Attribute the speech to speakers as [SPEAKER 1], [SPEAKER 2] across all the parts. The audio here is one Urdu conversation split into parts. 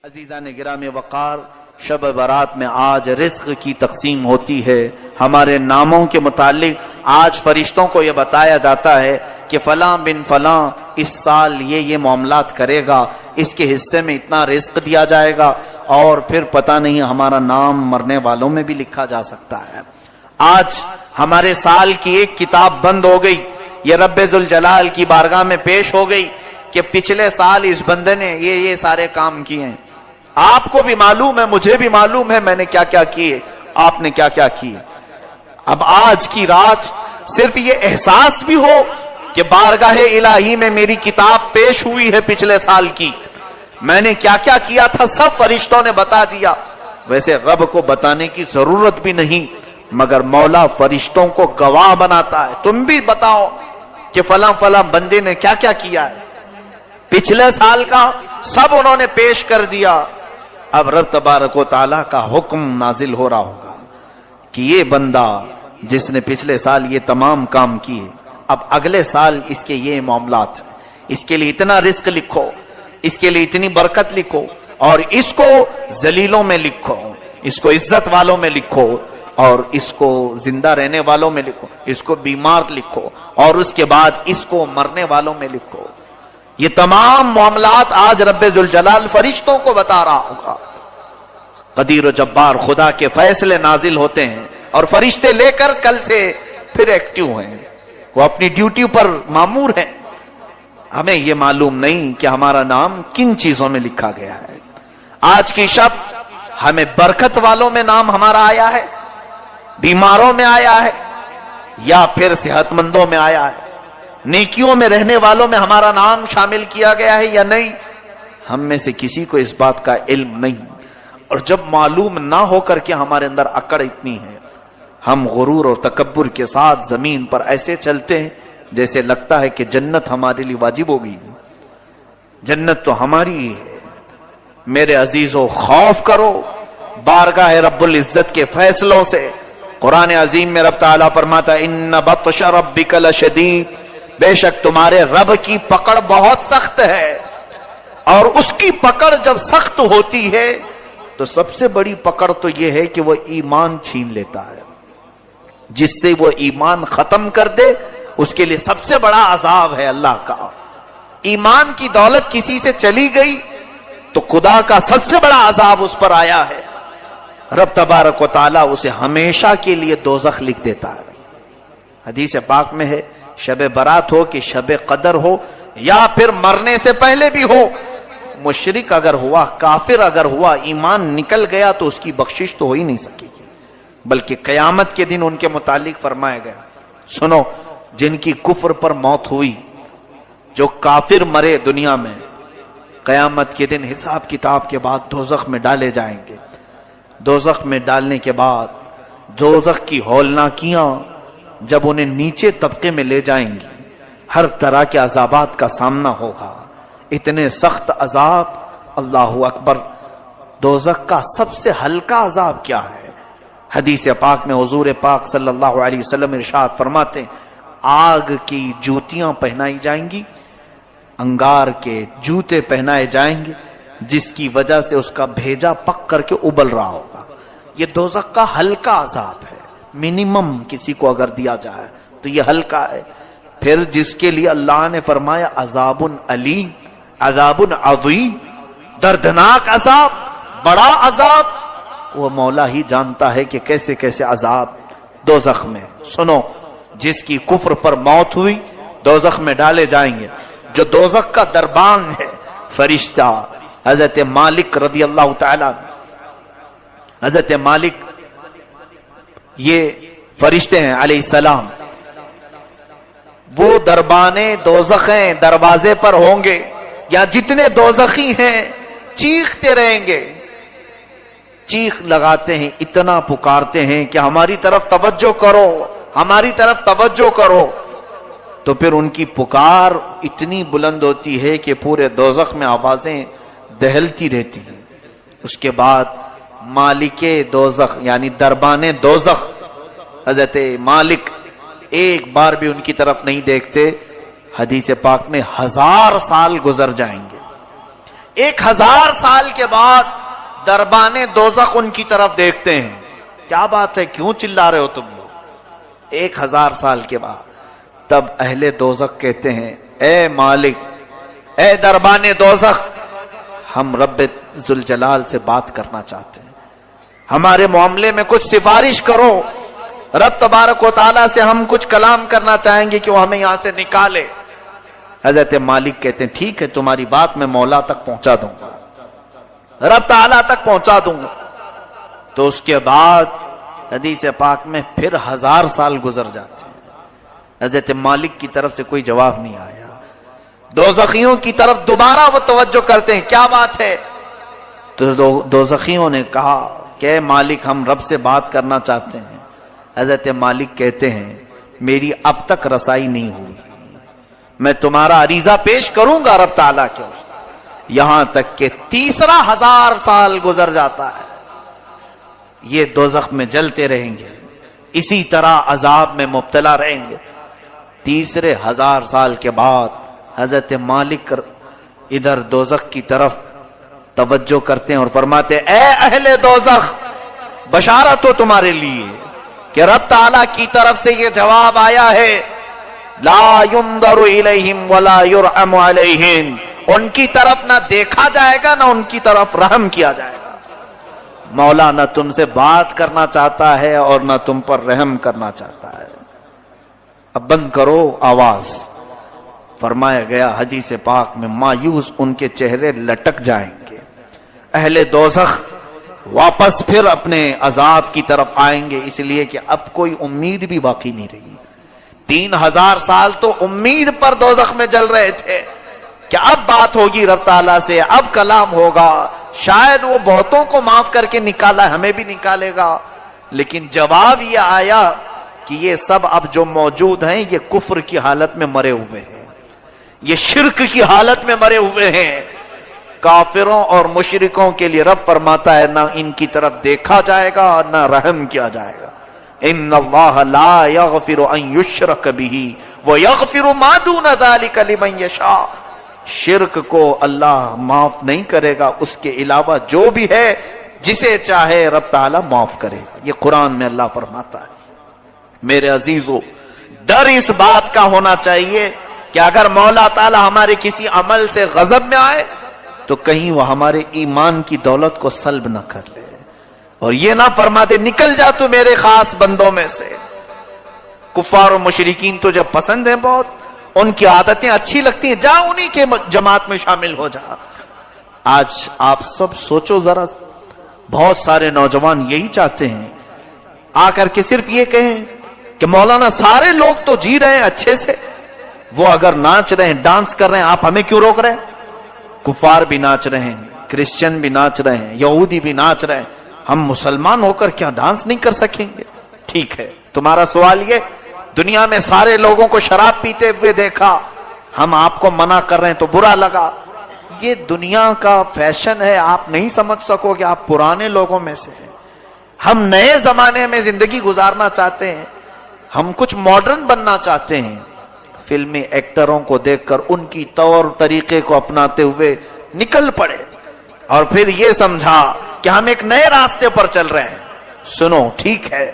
[SPEAKER 1] عزیزان گرامی وقار، شب برات میں آج رزق کی تقسیم ہوتی ہے۔ ہمارے ناموں کے متعلق آج فرشتوں کو یہ بتایا جاتا ہے کہ فلاں بن فلاں اس سال یہ معاملات کرے گا، اس کے حصے میں اتنا رزق دیا جائے گا، اور پھر پتہ نہیں ہمارا نام مرنے والوں میں بھی لکھا جا سکتا ہے۔ آج ہمارے سال کی ایک کتاب بند ہو گئی، یہ رب ذوالجلال کی بارگاہ میں پیش ہو گئی کہ پچھلے سال اس بندے نے یہ سارے کام کیے ہیں۔ آپ کو بھی معلوم ہے، مجھے بھی معلوم ہے میں نے کیا کیا کیے، آپ نے کیا کیا کیے۔ اب آج کی رات صرف یہ احساس بھی ہو کہ بارگاہ الہی میں میری کتاب پیش ہوئی ہے پچھلے سال کی، میں نے کیا کیا کیا تھا سب فرشتوں نے بتا دیا۔ ویسے رب کو بتانے کی ضرورت بھی نہیں، مگر مولا فرشتوں کو گواہ بناتا ہے، تم بھی بتاؤ کہ فلاں فلاں بندے نے کیا کیا کیا ہے پچھلے سال کا، سب انہوں نے پیش کر دیا۔ اب رب تبارک و تعالیٰ کا حکم نازل ہو رہا ہوگا کہ یہ بندہ جس نے پچھلے سال یہ تمام کام کیے، اب اگلے سال اس کے یہ معاملات ہیں، اس کے لیے اتنا رزق لکھو، اس کے لیے اتنی برکت لکھو، اور اس کو ذلیلوں میں لکھو، اس کو عزت والوں میں لکھو، اور اس کو زندہ رہنے والوں میں لکھو، اس کو بیمار لکھو، اور اس کے بعد اس کو مرنے والوں میں لکھو۔ یہ تمام معاملات آج رب ذوالجلال فرشتوں کو بتا رہا ہوگا۔ قدیر و جبار خدا کے فیصلے نازل ہوتے ہیں، اور فرشتے لے کر کل سے پھر ایکٹیو ہیں، وہ اپنی ڈیوٹی پر مامور ہیں۔ ہمیں یہ معلوم نہیں کہ ہمارا نام کن چیزوں میں لکھا گیا ہے۔ آج کی شب ہمیں برکت والوں میں نام ہمارا آیا ہے، بیماروں میں آیا ہے، یا پھر صحت مندوں میں آیا ہے، نیکیوں میں رہنے والوں میں ہمارا نام شامل کیا گیا ہے یا نہیں، ہم میں سے کسی کو اس بات کا علم نہیں۔ اور جب معلوم نہ ہو کر کے ہمارے اندر اکڑ اتنی ہے، ہم غرور اور تکبر کے ساتھ زمین پر ایسے چلتے ہیں جیسے لگتا ہے کہ جنت ہمارے لیے واجب ہو گئی، جنت تو ہماری ہی ہے۔ میرے عزیزو، خوف کرو بارگاہ رب العزت کے فیصلوں سے۔ قرآن عظیم میں رب تعالیٰ فرماتا ہے ان بطش ربک لشدید، بے شک تمہارے رب کی پکڑ بہت سخت ہے، اور اس کی پکڑ جب سخت ہوتی ہے تو سب سے بڑی پکڑ تو یہ ہے کہ وہ ایمان چھین لیتا ہے۔ جس سے وہ ایمان ختم کر دے اس کے لیے سب سے بڑا عذاب ہے اللہ کا۔ ایمان کی دولت کسی سے چلی گئی تو خدا کا سب سے بڑا عذاب اس پر آیا ہے، رب تبارک و تعالیٰ اسے ہمیشہ کے لیے دوزخ لکھ دیتا ہے۔ حدیث پاک میں ہے شب برات ہو کہ شب قدر ہو، یا پھر مرنے سے پہلے بھی ہو، مشرک اگر ہوا، کافر اگر ہوا، ایمان نکل گیا تو اس کی بخشش تو ہو ہی نہیں سکے گی، بلکہ قیامت کے دن ان کے متعلق فرمایا گیا، سنو جن کی کفر پر موت ہوئی، جو کافر مرے دنیا میں، قیامت کے دن حساب کتاب کے بعد دوزخ میں ڈالے جائیں گے۔ دوزخ میں ڈالنے کے بعد دوزخ کی ہولناکیاں جب انہیں نیچے طبقے میں لے جائیں گی، ہر طرح کے عذابات کا سامنا ہوگا، اتنے سخت عذاب۔ اللہ اکبر، دوزخ کا سب سے ہلکا عذاب کیا ہے؟ حدیث پاک میں حضور پاک صلی اللہ علیہ وسلم ارشاد فرماتے ہیں آگ کی جوتیاں پہنائی جائیں گی، انگار کے جوتے پہنائے جائیں گے، جس کی وجہ سے اس کا بھیجا پک کر کے ابل رہا ہوگا۔ یہ دوزخ کا ہلکا عذاب ہے، منیمم کسی کو اگر دیا جائے تو یہ ہلکا ہے۔ پھر جس کے لیے اللہ نے فرمایا عذاب علیم، عذاب عظیم، دردناک عذاب، بڑا عذاب، وہ مولا ہی جانتا ہے کہ کیسے کیسے عذاب دوزخ میں۔ سنو، جس کی کفر پر موت ہوئی دوزخ میں ڈالے جائیں گے۔ جو دوزخ کا دربان ہے، فرشتہ حضرت مالک رضی اللہ تعالی، حضرت مالک یہ فرشتے ہیں علیہ السلام، وہ دربانے دوزخیں دروازے پر ہوں گے، یا جتنے دوزخی ہیں چیختے رہیں گے، چیخ لگاتے ہیں، اتنا پکارتے ہیں کہ ہماری طرف توجہ کرو، ہماری طرف توجہ کرو۔ تو پھر ان کی پکار اتنی بلند ہوتی ہے کہ پورے دوزخ میں آوازیں دہلتی رہتی ہیں۔ اس کے بعد مالک دوزخ یعنی دربان دوزخ حضرت مالک ایک بار بھی ان کی طرف نہیں دیکھتے، حدیث پاک میں 1000 سال گزر جائیں گے، 1000 سال کے بعد دربان دوزخ ان کی طرف دیکھتے ہیں. کیا بات ہے, کیوں چلا رہے ہو تم لوگ؟ 1000 سال کے بعد تب اہل دوزخ کہتے ہیں, اے مالک, اے دربان دوزخ, ہم رب ذوالجلال سے بات کرنا چاہتے ہیں, ہمارے معاملے میں کچھ سفارش کرو. رب تبارک و تعالیٰ سے ہم کچھ کلام کرنا چاہیں گے کہ وہ ہمیں یہاں سے نکالے. حضرت مالک کہتے ہیں ٹھیک ہے, تمہاری بات میں مولا تک پہنچا دوں گا, رب تعالیٰ تک پہنچا دوں گا. تو اس کے بعد حدیث پاک میں پھر 1000 سال گزر جاتے ہیں. حضرت مالک کی طرف سے کوئی جواب نہیں آیا. دوزخیوں کی طرف دوبارہ وہ توجہ کرتے ہیں, کیا بات ہے؟ تو دوزخیوں نے کہا کہ مالک, ہم رب سے بات کرنا چاہتے ہیں. حضرت مالک کہتے ہیں میری اب تک رسائی نہیں ہوئی, میں تمہارا عریضہ پیش کروں گا رب تعالیٰ کے. یہاں تک کہ تیسرا 1000 سال گزر جاتا ہے. یہ دوزخ میں جلتے رہیں گے, اسی طرح عذاب میں مبتلا رہیں گے. تیسرے 1000 سال کے بعد حضرت مالک ادھر دوزخ کی طرف توجہ کرتے ہیں اور فرماتے ہیں, اے اہل دوزخ, بشارت ہو تمہارے لیے کہ رب تعالیٰ کی طرف سے یہ جواب آیا ہے, لا ينظر الیہم ولا یرحم علیہم, ان کی طرف نہ دیکھا جائے گا نہ ان کی طرف رحم کیا جائے گا. مولا نہ تم سے بات کرنا چاہتا ہے اور نہ تم پر رحم کرنا چاہتا ہے. اب بند کرو آواز. فرمایا گیا حدیث پاک میں, مایوس ان کے چہرے لٹک جائیں گے. اہل دوزخ واپس پھر اپنے عذاب کی طرف آئیں گے, اس لیے کہ اب کوئی امید بھی باقی نہیں رہی. 3000 سال تو امید پر دوزخ میں جل رہے تھے کہ اب بات ہوگی رب تعالیٰ سے, اب کلام ہوگا, شاید وہ بہتوں کو معاف کر کے نکالا, ہمیں بھی نکالے گا. لیکن جواب یہ آیا کہ یہ سب اب جو موجود ہیں یہ کفر کی حالت میں مرے ہوئے ہیں, یہ شرک کی حالت میں مرے ہوئے ہیں. کافروں اور مشرکوں کے لیے رب فرماتا ہے نہ ان کی طرف دیکھا جائے گا نہ رحم کیا جائے گا. ان اللہ لا یغفر ان یشرک بہ ویغفر ما دون ذلک لمن یشاء. شرک کو اللہ معاف نہیں کرے گا, اس کے علاوہ جو بھی ہے جسے چاہے رب تعالیٰ معاف کرے گا. یہ قرآن میں اللہ فرماتا ہے. میرے عزیزو, ڈر اس بات کا ہونا چاہیے کہ اگر مولا تعالیٰ ہمارے کسی عمل سے غضب میں آئے تو کہیں وہ ہمارے ایمان کی دولت کو سلب نہ کر لے, اور یہ نہ فرما دے نکل جا تو میرے خاص بندوں میں سے. کفار و مشرکین تو جب پسند ہیں بہت, ان کی عادتیں اچھی لگتی ہیں, جا انہی کے جماعت میں شامل ہو جا. آج آپ سب سوچو ذرا, بہت سارے نوجوان یہی چاہتے ہیں آ کر کے صرف یہ کہیں کہ مولانا سارے لوگ تو جی رہے ہیں اچھے سے, وہ اگر ناچ رہے ہیں, ڈانس کر رہے ہیں, آپ ہمیں کیوں روک رہے ہیں؟ کفار بھی ناچ رہے ہیں, کرسچن بھی ناچ رہے ہیں, یہودی بھی ناچ رہے ہیں, ہم مسلمان ہو کر کیا ڈانس نہیں کر سکیں گے؟ ٹھیک ہے, تمہارا سوال یہ, دنیا میں سارے لوگوں کو شراب پیتے ہوئے دیکھا, ہم آپ کو منع کر رہے ہیں تو برا لگا. یہ دنیا کا فیشن ہے, آپ نہیں سمجھ سکو کہ آپ پرانے لوگوں میں سے ہیں. ہم نئے زمانے میں زندگی گزارنا چاہتے ہیں, ہم کچھ ماڈرن بننا چاہتے ہیں. فلمی ایکٹروں کو دیکھ کر ان کی طور طریقے کو اپناتے ہوئے نکل پڑے, اور پھر یہ سمجھا کہ ہم ایک نئے راستے پر چل رہے ہیں. سنو, ٹھیک ہے,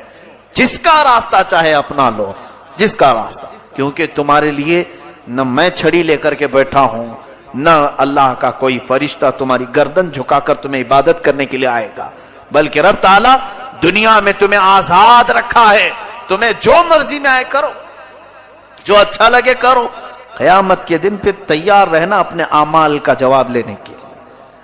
[SPEAKER 1] جس کا راستہ چاہے اپنا لو, جس کا راستہ, کیونکہ تمہارے لیے نہ میں چھڑی لے کر کے بیٹھا ہوں, نہ اللہ کا کوئی فرشتہ تمہاری گردن جھکا کر تمہیں عبادت کرنے کے لیے آئے گا, بلکہ رب تعالیٰ دنیا میں تمہیں آزاد رکھا ہے, تمہیں جو مرضی میں آئے کرو, جو اچھا لگے کرو. قیامت کے دن پھر تیار رہنا اپنے اعمال کا جواب لینے کے لیے.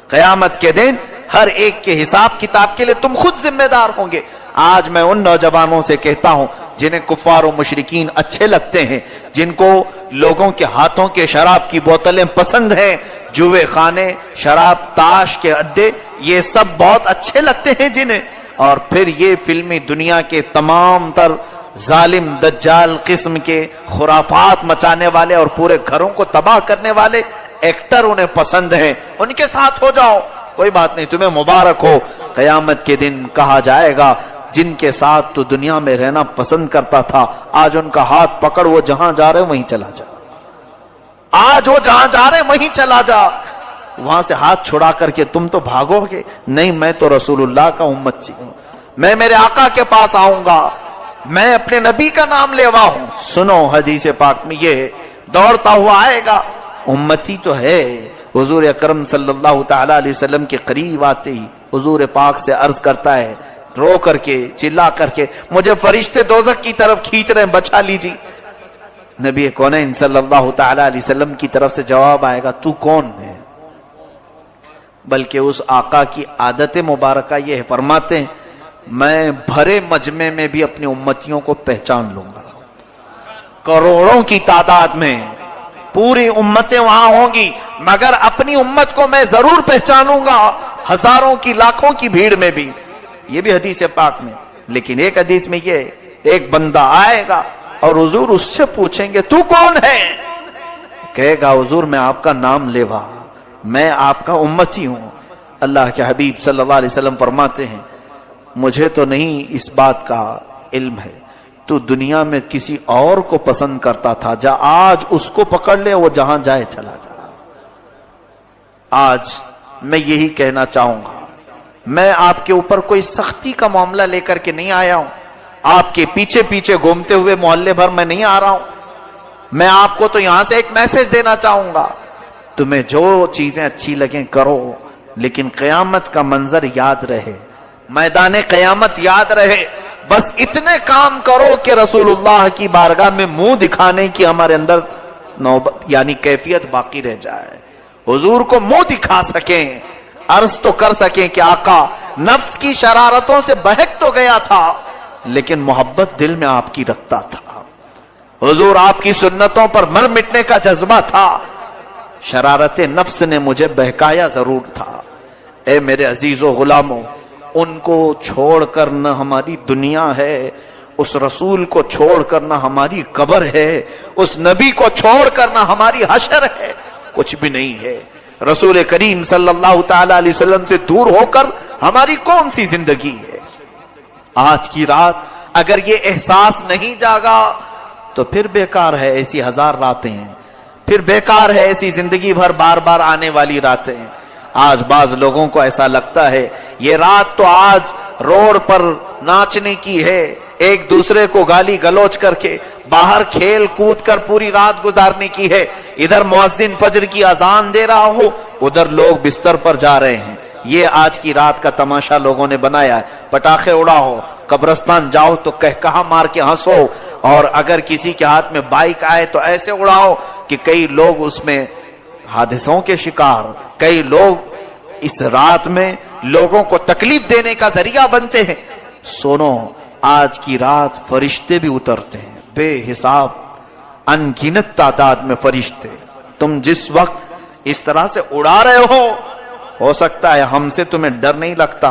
[SPEAKER 1] قیامت کے دن ہر ایک کے حساب کتاب کے لیے تم خود ذمہ دار ہوں گے. آج میں ان نوجوانوں سے کہتا ہوں جنہیں کفار و مشرکین اچھے لگتے ہیں, جن کو لوگوں کے ہاتھوں کے شراب کی بوتلیں پسند ہیں, جوئے خانے, شراب, تاش کے اڈے, یہ سب بہت اچھے لگتے ہیں جنہیں, اور پھر یہ فلمی دنیا کے تمام تر ظالم دجال قسم کے خرافات مچانے والے اور پورے گھروں کو تباہ کرنے والے ایکٹر انہیں پسند ہیں, ان کے ساتھ ہو جاؤ, کوئی بات نہیں, تمہیں مبارک ہو. قیامت کے دن کہا جائے گا جن کے ساتھ تو دنیا میں رہنا پسند کرتا تھا, آج ان کا ہاتھ پکڑ, وہ جہاں جا رہے وہیں چلا جا, آج وہ جہاں جا رہے وہیں چلا جا. وہاں سے ہاتھ چھڑا کر کے تم تو بھاگو گے، نہیں میں تو رسول اللہ کا امتی ہوں، میں میرے آقا کے پاس آؤں گا، میں اپنے نبی کا نام لیوا ہوں۔ سنو حدیث پاک میں یہ دوڑتا ہوا آئے گا، امتی تو ہے۔ حضور اکرم صلی اللہ تعالی علیہ وسلم کے قریب آتے ہی حضور پاک سے عرض کرتا ہے رو کر کے چلا کر کے، مجھے فرشتے دوزخ کی طرف کھینچ رہے ہیں، بچا لیجیے۔ نبی کونین صلی اللہ تعالی علیہ وسلم کی طرف سے جواب آئے گا تو کون ہے؟ بلکہ اس آقا کی عادت مبارکہ یہ ہے، فرماتے ہیں میں بھرے مجمع میں بھی اپنی امتیوں کو پہچان لوں گا، کروڑوں کی تعداد میں پوری امتیں وہاں ہوں گی، مگر اپنی امت کو میں ضرور پہچانوں گا ہزاروں کی لاکھوں کی بھیڑ میں بھی۔ یہ بھی حدیث پاک میں۔ لیکن ایک حدیث میں یہ ایک بندہ آئے گا اور حضور اس سے پوچھیں گے تو کون ہے؟ کہے گا حضور میں آپ کا نام لیوا، میں آپ کا امتی ہوں۔ اللہ کے حبیب صلی اللہ علیہ وسلم فرماتے ہیں مجھے تو نہیں اس بات کا علم ہے، تو دنیا میں کسی اور کو پسند کرتا تھا، جا آج اس کو پکڑ لے، وہ جہاں جائے چلا جا۔ آج میں یہی کہنا چاہوں گا، میں آپ کے اوپر کوئی سختی کا معاملہ لے کر کے نہیں آیا ہوں، آپ کے پیچھے پیچھے گھومتے ہوئے محلے بھر میں نہیں آ رہا ہوں۔ میں آپ کو تو یہاں سے ایک میسج دینا چاہوں گا، تمہیں جو چیزیں اچھی لگیں کرو، لیکن قیامت کا منظر یاد رہے، میدان قیامت یاد رہے۔ بس اتنے کام کرو کہ رسول اللہ کی بارگاہ میں منہ دکھانے کی ہمارے اندر نوبت یعنی کیفیت باقی رہ جائے، حضور کو منہ دکھا سکیں، عرض تو کر سکیں کہ آقا نفس کی شرارتوں سے بہک تو گیا تھا لیکن محبت دل میں آپ کی رکھتا تھا، حضور آپ کی سنتوں پر مر مٹنے کا جذبہ تھا، شرارت نفس نے مجھے بہکایا ضرور تھا۔ اے میرے عزیز و غلاموں، ان کو چھوڑ کر نہ ہماری دنیا ہے، اس رسول کو چھوڑ کر نہ ہماری قبر ہے، اس نبی کو چھوڑ کر نہ ہماری حشر ہے، کچھ بھی نہیں ہے۔ رسول کریم صلی اللہ تعالی علیہ وسلم سے دور ہو کر ہماری کون سی زندگی ہے؟ آج کی رات اگر یہ احساس نہیں جاگا تو پھر بیکار ہے، ایسی ہزار راتیں ہیں، پھر بیکار ہے ایسی زندگی بھر بار بار آنے والی راتیں۔ آج بعض لوگوں کو ایسا لگتا ہے یہ رات تو آج روڈ پر ناچنے کی ہے، ایک دوسرے کو گالی گلوچ کر کے باہر کھیل کود کر پوری رات گزارنے کی ہے، ادھر مؤذن فجر کی اذان دے رہا ہو، ادھر لوگ بستر پر جا رہے ہیں۔ یہ آج کی رات کا تماشا لوگوں نے بنایا ہے۔ پٹاخے اڑاؤ، قبرستان جاؤ تو کہا مار کے ہنسو، اور اگر کسی کے ہاتھ میں بائک آئے تو ایسے اڑاؤ کہ کئی لوگ اس میں حادثوں کے شکار، کئی لوگ اس رات میں لوگوں کو تکلیف دینے کا ذریعہ بنتے ہیں۔ سنو، آج کی رات فرشتے بھی اترتے ہیں، بے حساب ان گنت تعداد میں فرشتے۔ تم جس وقت اس طرح سے اڑا رہے ہو سکتا ہے ہم سے تمہیں ڈر نہیں لگتا،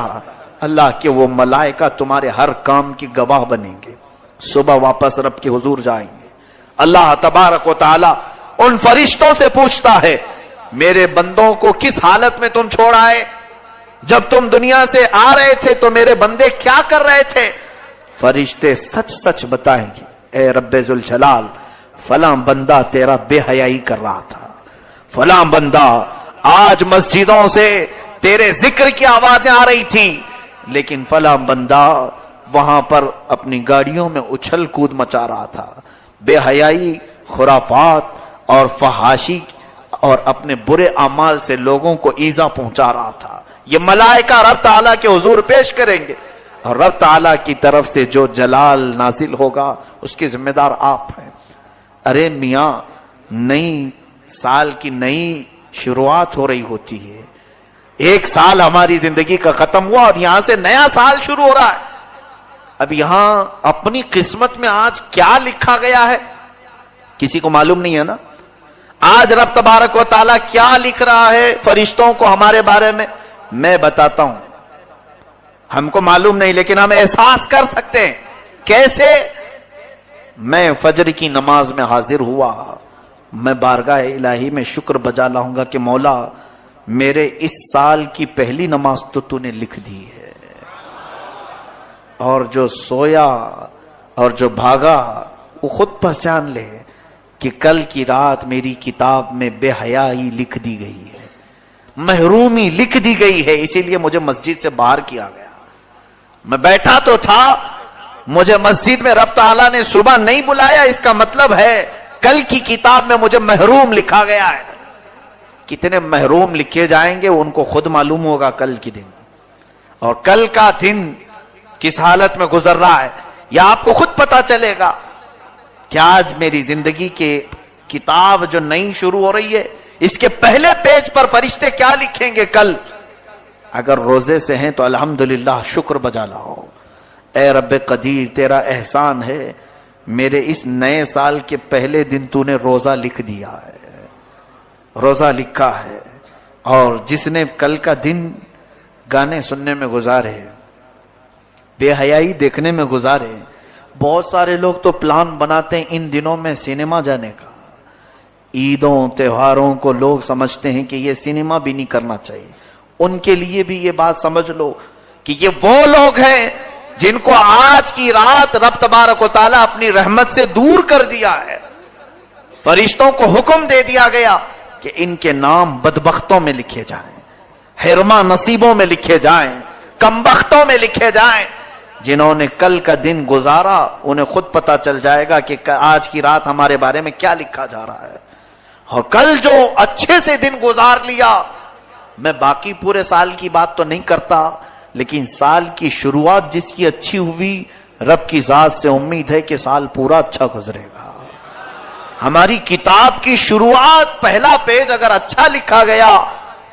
[SPEAKER 1] اللہ کے وہ ملائکہ تمہارے ہر کام کی گواہ بنیں گے۔ صبح واپس رب کے حضور جائیں گے، اللہ تبارک و تعالی ان فرشتوں سے پوچھتا ہے میرے بندوں کو کس حالت میں تم چھوڑ آئے؟ جب تم دنیا سے آ رہے تھے تو میرے بندے کیا کر رہے تھے؟ فرشتے سچ سچ بتائیں گے، اے رب ذوالجلال فلاں بندہ تیرا بے حیائی کر رہا تھا، فلاں بندہ آج مسجدوں سے تیرے ذکر کی آوازیں آ رہی تھی، لیکن فلاں بندہ وہاں پر اپنی گاڑیوں میں اچھل کود مچا رہا تھا، بے حیائی، خرافات اور فحاشی اور اپنے برے اعمال سے لوگوں کو ایذا پہنچا رہا تھا۔ یہ ملائکہ رب تعالیٰ کے حضور پیش کریں گے، اور رب تعالیٰ کی طرف سے جو جلال نازل ہوگا اس کے ذمہ دار آپ ہیں۔ ارے میاں، نئی سال کی نئی شروعات ہو رہی ہوتی ہے، ایک سال ہماری زندگی کا ختم ہوا اور یہاں سے نیا سال شروع ہو رہا ہے۔ اب یہاں اپنی قسمت میں آج کیا لکھا گیا ہے کسی کو معلوم نہیں ہے نا۔ آج رب تبارک و تعالیٰ کیا لکھ رہا ہے فرشتوں کو ہمارے بارے میں بتاتا ہوں، ہم کو معلوم نہیں لیکن ہم احساس کر سکتے ہیں۔ کیسے؟ میں فجر کی نماز میں حاضر ہوا، میں بارگاہ الہی میں شکر بجا لاؤں گا کہ مولا میرے اس سال کی پہلی نماز تو نے لکھ دی ہے، اور جو سویا اور جو بھاگا وہ خود پہچان لے کہ کل کی رات میری کتاب میں بے حیائی لکھ دی گئی ہے، محرومی لکھ دی گئی ہے، اسی لیے مجھے مسجد سے باہر کیا گیا. میں بیٹھا تو تھا، مجھے مسجد میں رب تعالیٰ نے صبح نہیں بلایا، اس کا مطلب ہے کل کی کتاب میں مجھے محروم لکھا گیا ہے. کتنے محروم لکھے جائیں گے ان کو خود معلوم ہوگا کل کے دن، اور کل کا دن کس حالت میں گزر رہا ہے یہ آپ کو خود پتا چلے گا کہ آج میری زندگی کے کتاب جو نئی شروع ہو رہی ہے اس کے پہلے پیج پر فرشتے کیا لکھیں گے کل. اگر روزے سے ہیں تو الحمدللہ شکر بجا لاؤ. اے رب قدیر تیرا احسان ہے، میرے اس نئے سال کے پہلے دن تو نے روزہ لکھ دیا ہے، روزہ لکھا ہے. اور جس نے کل کا دن گانے سننے میں گزارے، بے حیائی دیکھنے میں گزارے، بہت سارے لوگ تو پلان بناتے ہیں ان دنوں میں سینما جانے کا. عیدوں تہواروں کو لوگ سمجھتے ہیں کہ یہ سینما بھی نہیں کرنا چاہیے. ان کے لیے بھی یہ بات سمجھ لو کہ یہ وہ لوگ ہیں جن کو آج کی رات رب تبارک و تعالیٰ اپنی رحمت سے دور کر دیا ہے. فرشتوں کو حکم دے دیا گیا کہ ان کے نام بدبختوں میں لکھے جائیں، حرما نصیبوں میں لکھے جائیں، کمبختوں میں لکھے جائیں. جنہوں نے کل کا دن گزارا انہیں خود پتا چل جائے گا کہ آج کی رات ہمارے بارے میں کیا لکھا جا رہا ہے. اور کل جو اچھے سے دن گزار لیا، میں باقی پورے سال کی بات تو نہیں کرتا، لیکن سال کی شروعات جس کی اچھی ہوئی، رب کی ذات سے امید ہے کہ سال پورا اچھا گزرے گا. ہماری کتاب کی شروعات پہلا پیج اگر اچھا لکھا گیا،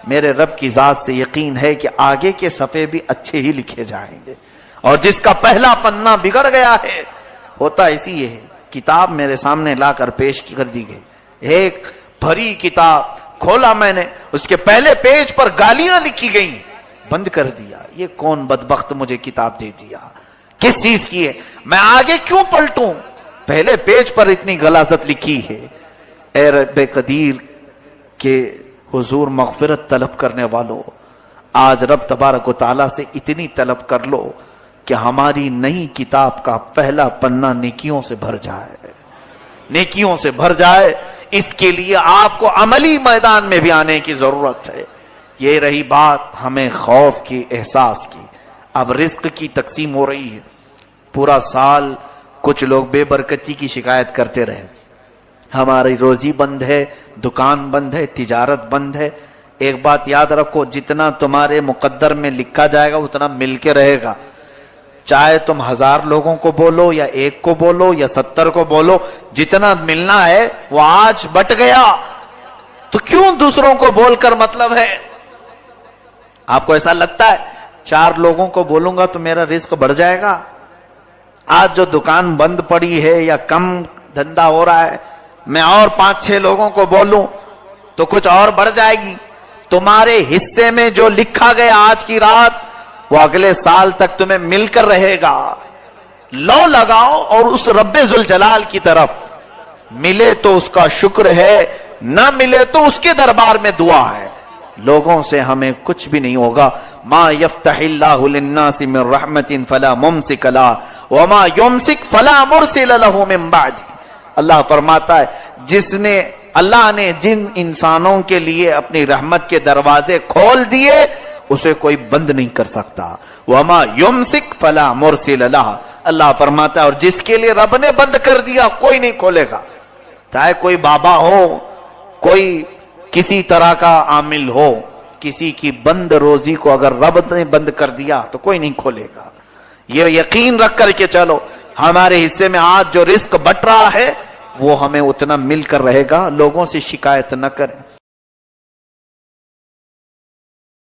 [SPEAKER 1] میرے رب کی ذات سے یقین ہے کہ آگے کے صفحے بھی اچھے ہی لکھے جائیں گے. اور جس کا پہلا پنہ بگڑ گیا ہے، ہوتا اسی ہے. کتاب میرے سامنے لا کر پیش کر دی گئی، ایک بھری کتاب کھولا میں نے، اس کے پہلے پیج پر گالیاں لکھی گئیں، بند کر دیا. یہ کون بدبخت مجھے کتاب دے دیا، کس چیز کی ہے، میں آگے کیوں پلٹوں، پہلے پیج پر اتنی غلاظت لکھی ہے. اے رب قدیر کے حضور مغفرت طلب کرنے والوں، آج رب تبارک و تعالیٰ سے اتنی طلب کر لو کہ ہماری نئی کتاب کا پہلا پنہ نیکیوں سے بھر جائے، نیکیوں سے بھر جائے. اس کے لیے آپ کو عملی میدان میں بھی آنے کی ضرورت ہے. یہ رہی بات ہمیں خوف کی، احساس کی. اب رزق کی تقسیم ہو رہی ہے. پورا سال کچھ لوگ بے برکتی کی شکایت کرتے رہے، ہماری روزی بند ہے، دکان بند ہے، تجارت بند ہے. ایک بات یاد رکھو، جتنا تمہارے مقدر میں لکھا جائے گا اتنا مل کے رہے گا. چاہے تم 1000 لوگوں کو بولو یا 1 کو بولو یا 70 کو بولو، جتنا ملنا ہے وہ آج بٹ گیا، تو کیوں دوسروں کو بول کر مطلب ہے؟ آپ کو ایسا لگتا ہے 4 لوگوں کو بولوں گا تو میرا رزق بڑھ جائے گا؟ آج جو دکان بند پڑی ہے یا کم دھندا ہو رہا ہے، میں اور 5-6 لوگوں کو بولوں تو کچھ اور بڑھ جائے گی. تمہارے حصے میں جو لکھا گیا آج کی رات وہ اگلے سال تک تمہیں مل کر رہے گا. لو لگاؤ اور اس رب ذوالجلال کی طرف، ملے تو اس کا شکر ہے، نہ ملے تو اس کے دربار میں دعا ہے. لوگوں سے ہمیں کچھ بھی نہیں ہوگا. ما یفتح اللہ للناس من رحمت فلا ممسک لها وما یمسک فلا مرسل له من بعد. اللہ فرماتا ہے اللہ نے جن انسانوں کے لیے اپنی رحمت کے دروازے کھول دیے اسے کوئی بند نہیں کر سکتا. وما یمسک فلا مرسل لها. اللہ فرماتا ہے اور جس کے لیے رب نے بند کر دیا کوئی نہیں کھولے گا. چاہے کوئی بابا ہو، کوئی کسی طرح کا عامل ہو، کسی کی بند روزی کو اگر رب نے بند کر دیا تو کوئی نہیں کھولے گا. یہ یقین رکھ کر کے چلو، ہمارے حصے میں آج جو رزق بٹ رہا ہے وہ ہمیں اتنا مل کر رہے گا. لوگوں سے شکایت نہ کریں.